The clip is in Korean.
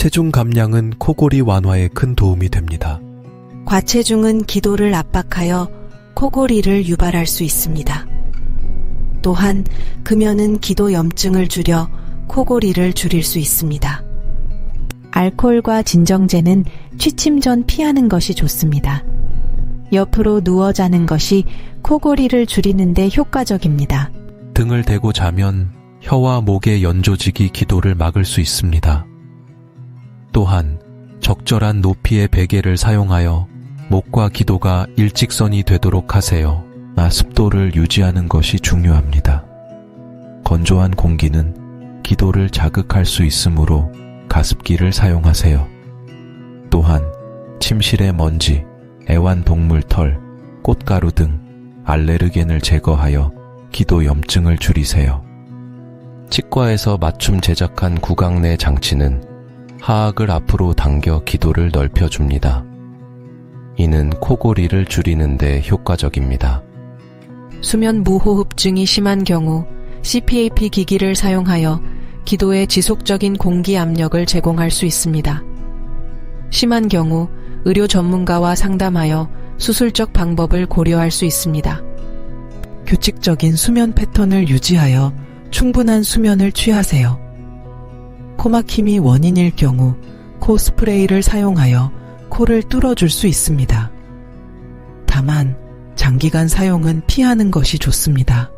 체중 감량은 코골이 완화에 큰 도움이 됩니다. 과체중은 기도를 압박하여 코골이를 유발할 수 있습니다. 또한 금연은 기도 염증을 줄여 코골이를 줄일 수 있습니다. 알코올과 진정제는 취침 전 피하는 것이 좋습니다. 옆으로 누워 자는 것이 코골이를 줄이는 데 효과적입니다. 등을 대고 자면 혀와 목의 연조직이 기도를 막을 수 있습니다. 또한 적절한 높이의 베개를 사용하여 목과 기도가 일직선이 되도록 하세요. 습도를 유지하는 것이 중요합니다. 건조한 공기는 기도를 자극할 수 있으므로 가습기를 사용하세요. 또한 침실의 먼지, 애완동물 털, 꽃가루 등 알레르겐을 제거하여 기도 염증을 줄이세요. 치과에서 맞춤 제작한 구강 내 장치는 하악을 앞으로 당겨 기도를 넓혀줍니다. 이는 코골이를 줄이는 데 효과적입니다. 수면 무호흡증이 심한 경우 CPAP 기기를 사용하여 기도에 지속적인 공기 압력을 제공할 수 있습니다. 심한 경우 의료 전문가와 상담하여 수술적 방법을 고려할 수 있습니다. 규칙적인 수면 패턴을 유지하여 충분한 수면을 취하세요. 코막힘이 원인일 경우 코 스프레이를 사용하여 코를 뚫어줄 수 있습니다. 다만 장기간 사용은 피하는 것이 좋습니다.